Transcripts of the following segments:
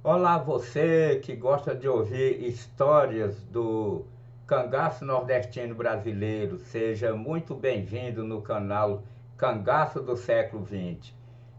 Olá, você que gosta de ouvir histórias do cangaço nordestino brasileiro, seja muito bem-vindo no canal Cangaço do Século XX.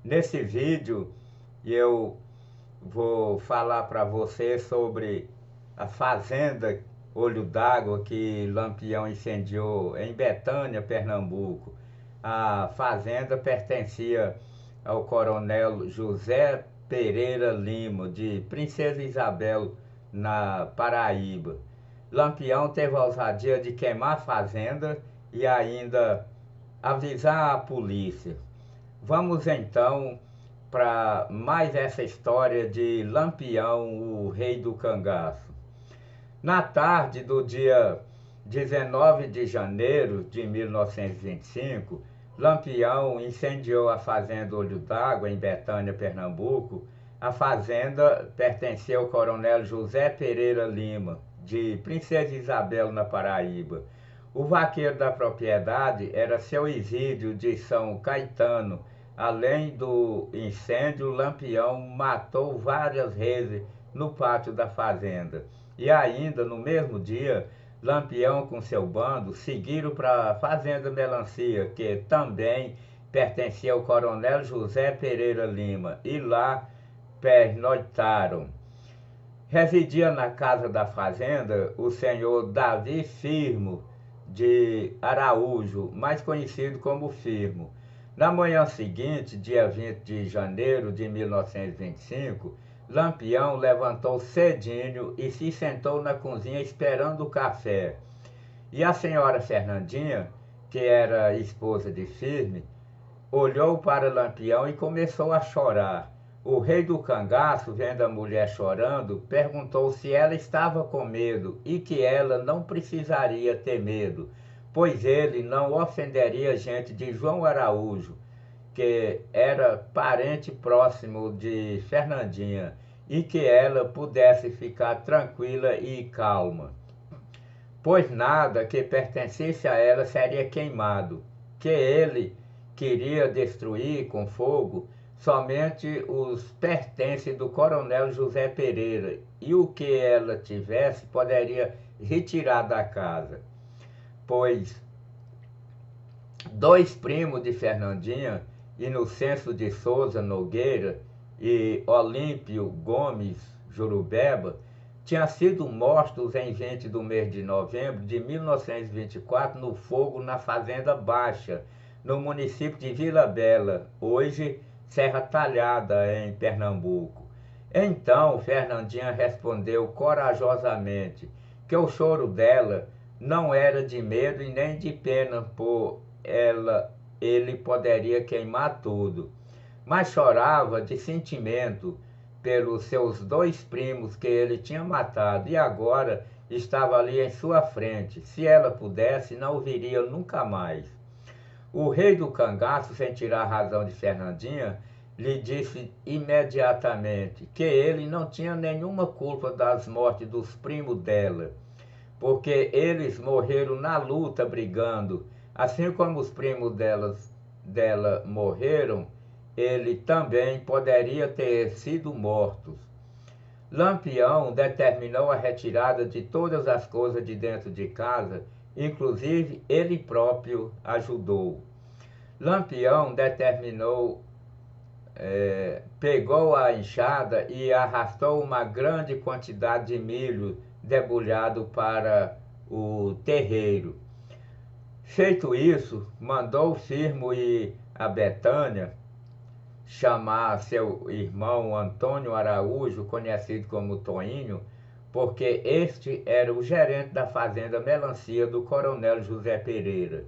Nesse vídeo eu vou falar para você sobre a fazenda Olho d'Água que Lampião incendiou em Betânia, Pernambuco. A fazenda pertencia ao coronel José Pereira Lima, de Princesa Isabel, na Paraíba. Lampião teve a ousadia de queimar a fazenda e ainda avisar a polícia. Vamos então para mais essa história de Lampião, o rei do cangaço. Na tarde do dia 19 de janeiro de 1925, Lampião incendiou a fazenda Olho d'Água, em Betânia, Pernambuco. A fazenda pertencia ao coronel José Pereira Lima, de Princesa Isabel, na Paraíba. O vaqueiro da propriedade era seu Isídio de São Caetano. Além do incêndio, Lampião matou várias reses no pátio da fazenda. E ainda no mesmo dia, Lampião com seu bando seguiram para a fazenda Melancia, que também pertencia ao coronel José Pereira Lima, e lá pernoitaram. Residia na casa da fazenda o senhor Davi Firmo de Araújo, mais conhecido como Firmo. Na manhã seguinte, dia 20 de janeiro de 1925, Lampião levantou cedinho e se sentou na cozinha esperando o café. E a senhora Fernandinha, que era esposa de Firme, olhou para Lampião e começou a chorar. O rei do cangaço, vendo a mulher chorando, perguntou se ela estava com medo e que ela não precisaria ter medo, pois ele não ofenderia gente de João Araújo, que era parente próximo de Fernandinha, e que ela pudesse ficar tranquila e calma, pois nada que pertencesse a ela seria queimado, que ele queria destruir com fogo somente os pertences do coronel José Pereira, e o que ela tivesse poderia retirar da casa, pois dois primos de Fernandinha, Inocêncio de Souza Nogueira e Olímpio Gomes Jurubeba, tinham sido mortos em 20 do mês de novembro de 1924 no fogo na Fazenda Baixa, no município de Vila Bela, hoje Serra Talhada, em Pernambuco. Então Fernandinha respondeu corajosamente que o choro dela não era de medo e nem de pena por ele poderia queimar tudo, mas chorava de sentimento pelos seus dois primos que ele tinha matado e agora estava ali em sua frente. Se ela pudesse, não o viria nunca mais. O rei do cangaço, sem tirar a razão de Fernandinha, lhe disse imediatamente que ele não tinha nenhuma culpa das mortes dos primos dela, porque eles morreram na luta brigando, assim como os primos dela morreram, ele também poderia ter sido morto. Lampião determinou a retirada de todas as coisas de dentro de casa, inclusive ele próprio ajudou. Lampião pegou a enxada e arrastou uma grande quantidade de milho debulhado para o terreiro. Feito isso, mandou Firmo ir a Betânia chamar seu irmão Antônio Araújo, conhecido como Toinho, porque este era o gerente da fazenda Melancia do coronel José Pereira.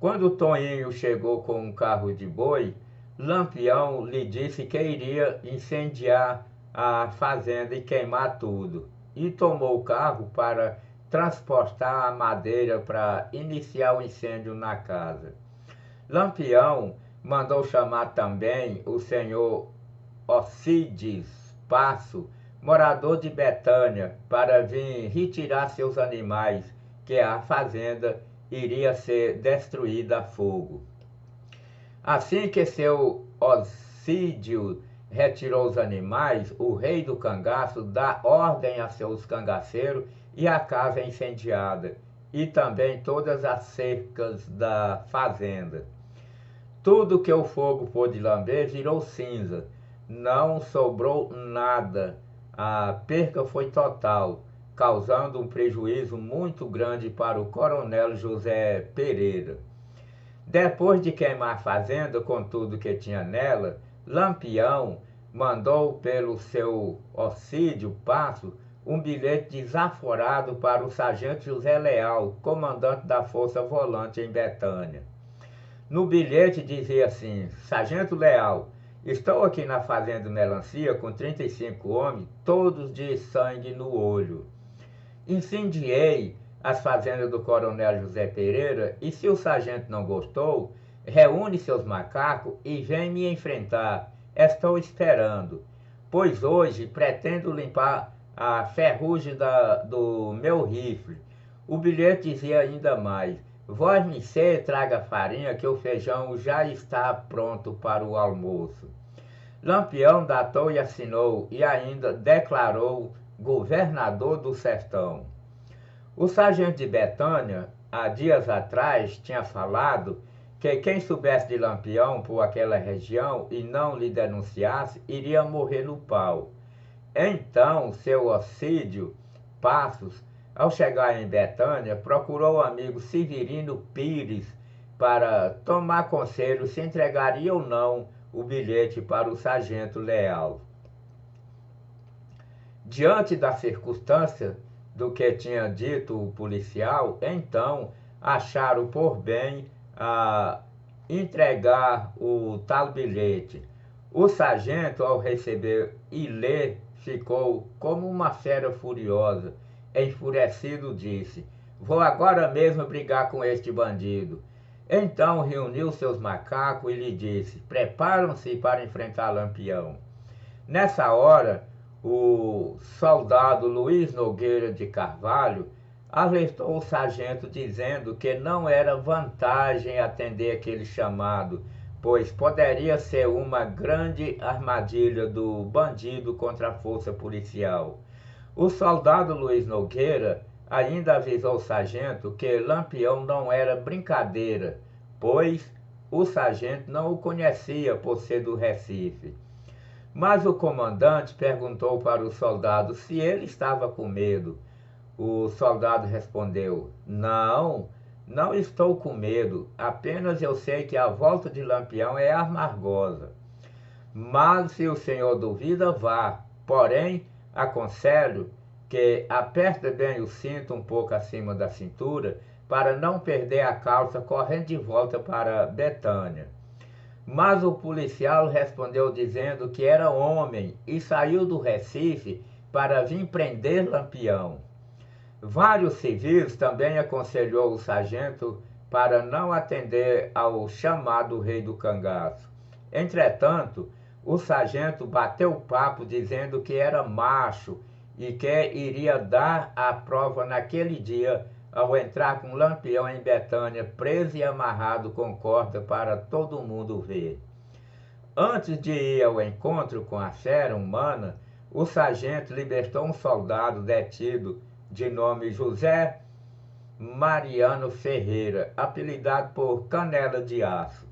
Quando Toinho chegou com um carro de boi, Lampião lhe disse que iria incendiar a fazenda e queimar tudo, e tomou o carro para transportar a madeira para iniciar o incêndio na casa. Lampião mandou chamar também o senhor Alcides Passo, morador de Betânia, para vir retirar seus animais, que a fazenda iria ser destruída a fogo. Assim que seu Alcídio retirou os animais, o rei do cangaço dá ordem a seus cangaceiros e a casa é incendiada, e também todas as cercas da fazenda. Tudo que o fogo pôde lamber virou cinza, não sobrou nada, a perca foi total, causando um prejuízo muito grande para o coronel José Pereira. Depois de queimar a fazenda com tudo que tinha nela, Lampião mandou pelo seu Ocídio Passo um bilhete desaforado para o sargento José Leal, comandante da Força Volante em Betânia. No bilhete dizia assim: Sargento Leal, estou aqui na fazenda Melancia com 35 homens, todos de sangue no olho. Incendiei as fazendas do coronel José Pereira e, se o sargento não gostou, reúne seus macacos e vem me enfrentar. Estou esperando, pois hoje pretendo limpar a ferrugem do meu rifle. O bilhete dizia ainda mais: Vós me traga farinha que o feijão já está pronto para o almoço. Lampião datou e assinou e ainda declarou governador do sertão. O sargento de Betânia, há dias atrás, tinha falado que quem soubesse de Lampião por aquela região e não lhe denunciasse, iria morrer no pau. Então, seu Ocídio Passos, ao chegar em Betânia, procurou o amigo Severino Pires para tomar conselho se entregaria ou não o bilhete para o sargento Leal. Diante da circunstância do que tinha dito o policial, então acharam por bem entregar o tal bilhete. O sargento, ao receber e ler, ficou como uma fera furiosa. Enfurecido, disse: Vou agora mesmo brigar com este bandido. Então reuniu seus macacos e lhe disse: Preparam-se para enfrentar Lampião. Nessa hora, o soldado Luiz Nogueira de Carvalho alertou o sargento dizendo que não era vantagem atender aquele chamado, pois poderia ser uma grande armadilha do bandido contra a força policial. O soldado Luiz Nogueira ainda avisou o sargento que Lampião não era brincadeira, pois o sargento não o conhecia por ser do Recife. Mas o comandante perguntou para o soldado se ele estava com medo. O soldado respondeu: Não, não estou com medo, apenas eu sei que a volta de Lampião é amargosa. Mas se o senhor duvida, vá, porém aconselho que aperte bem o cinto um pouco acima da cintura para não perder a calça correndo de volta para Betânia. Mas o policial respondeu dizendo que era homem e saiu do Recife para vir prender Lampião. Vários civis também aconselhou o sargento para não atender ao chamado rei do cangaço. Entretanto, o sargento bateu papo dizendo que era macho e que iria dar a prova naquele dia ao entrar com Lampião em Betânia, preso e amarrado com corda para todo mundo ver. Antes de ir ao encontro com a fera humana, o sargento libertou um soldado detido de nome José Mariano Ferreira, apelidado por Canela de Aço.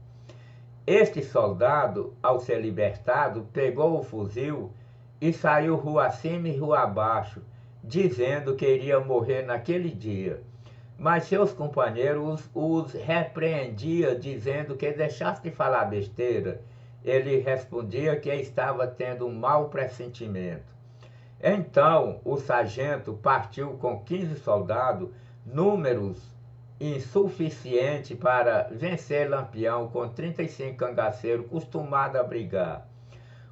Este soldado, ao ser libertado, pegou o fuzil e saiu rua acima e rua abaixo, dizendo que iria morrer naquele dia. Mas seus companheiros os repreendiam, dizendo que deixasse de falar besteira. Ele respondia que estava tendo um mau pressentimento. Então o sargento partiu com 15 soldados, números insuficientes para vencer Lampião com 35 cangaceiros acostumados a brigar.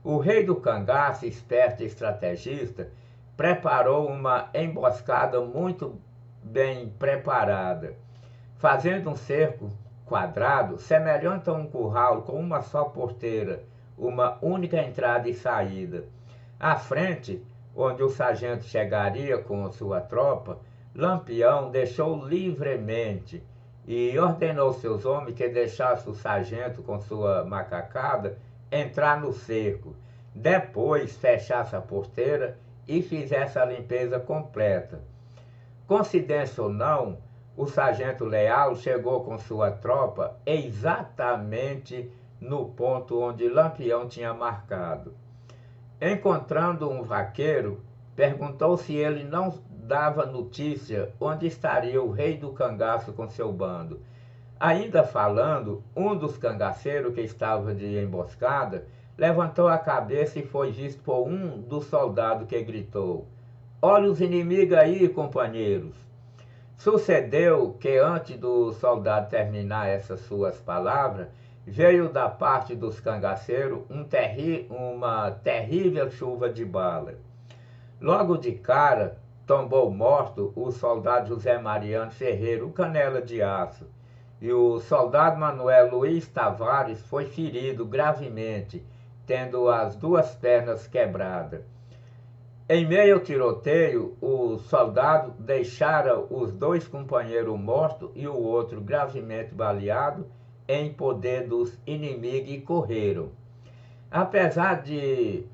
O rei do cangaço, esperto e estrategista, preparou uma emboscada muito bem preparada, fazendo um cerco quadrado semelhante a um curral com uma só porteira, uma única entrada e saída. À frente, onde o sargento chegaria com sua tropa, Lampião deixou livremente e ordenou seus homens que deixassem o sargento com sua macacada entrar no cerco. depois fechasse a porteira e fizesse a limpeza completa. Coincidência ou não, o sargento Leal chegou com sua tropa exatamente no ponto onde Lampião tinha marcado. Encontrando um vaqueiro, perguntou se ele não dava notícia onde estaria o rei do cangaço com seu bando. Ainda falando, um dos cangaceiros que estava de emboscada levantou a cabeça e foi visto por um dos soldados que gritou: "Olha os inimigos aí, companheiros!" Sucedeu que antes do soldado terminar essas suas palavras, veio da parte dos cangaceiros uma terrível chuva de bala. Logo de cara, tombou morto o soldado José Mariano Ferreira, o Canela de Aço, e o soldado Manuel Luiz Tavares foi ferido gravemente, tendo as duas pernas quebradas. Em meio ao tiroteio, o soldado deixara os dois companheiros mortos e o outro gravemente baleado em poder dos inimigos e correram. Apesar de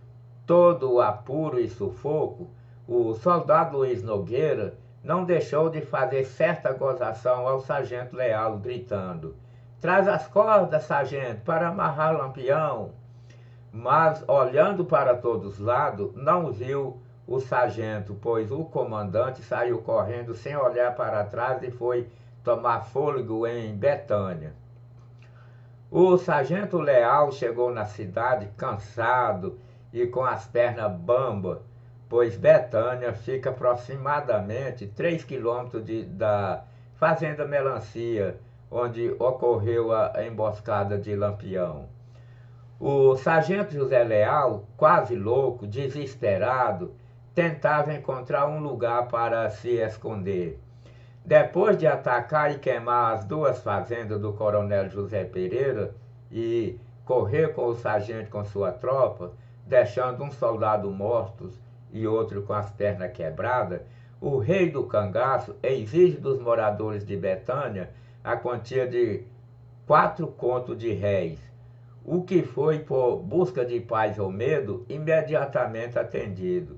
todo o apuro e sufoco, o soldado Luiz Nogueira não deixou de fazer certa gozação ao sargento Leal, gritando: "Traz as cordas, sargento, para amarrar Lampião." Mas, olhando para todos os lados, não viu o sargento, pois o comandante saiu correndo sem olhar para trás e foi tomar fôlego em Betânia. O sargento Leal chegou na cidade cansado e com as pernas bambas, pois Betânia fica aproximadamente 3 quilômetros da Fazenda Melancia, onde ocorreu a emboscada de Lampião. O sargento José Leal, quase louco, desesperado, tentava encontrar um lugar para se esconder. Depois de atacar e queimar as duas fazendas do coronel José Pereira e correr com o sargento com sua tropa, deixando um soldado morto e outro com as pernas quebradas, o rei do cangaço exige dos moradores de Betânia a quantia de 4 contos de réis, o que foi, por busca de paz ou medo, imediatamente atendido.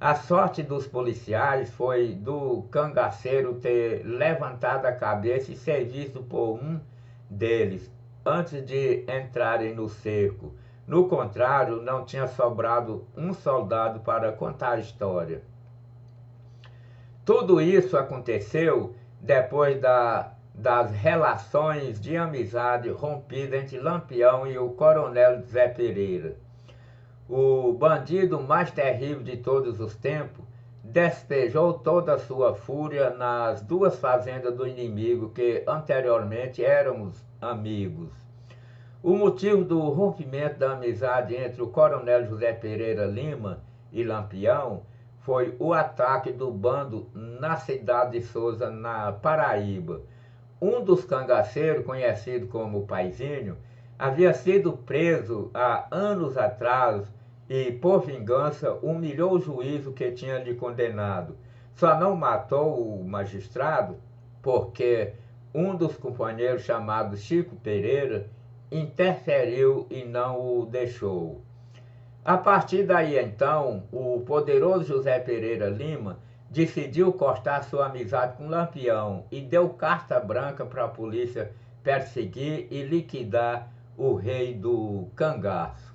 A sorte dos policiais foi do cangaceiro ter levantado a cabeça e ser visto por um deles antes de entrarem no cerco. No contrário, não tinha sobrado um soldado para contar a história. Tudo isso aconteceu depois das relações de amizade rompidas entre Lampião e o coronel Zé Pereira. O bandido mais terrível de todos os tempos despejou toda a sua fúria nas duas fazendas do inimigo que anteriormente éramos amigos. O motivo do rompimento da amizade entre o coronel José Pereira Lima e Lampião foi o ataque do bando na cidade de Souza, na Paraíba. Um dos cangaceiros, conhecido como Paizinho, havia sido preso há anos atrás e, por vingança, humilhou o juízo que tinha lhe condenado. Só não matou o magistrado porque um dos companheiros, chamado Chico Pereira, interferiu e não o deixou. A partir daí, então, o poderoso José Pereira Lima decidiu cortar sua amizade com Lampião e deu carta branca para a polícia perseguir e liquidar o rei do cangaço.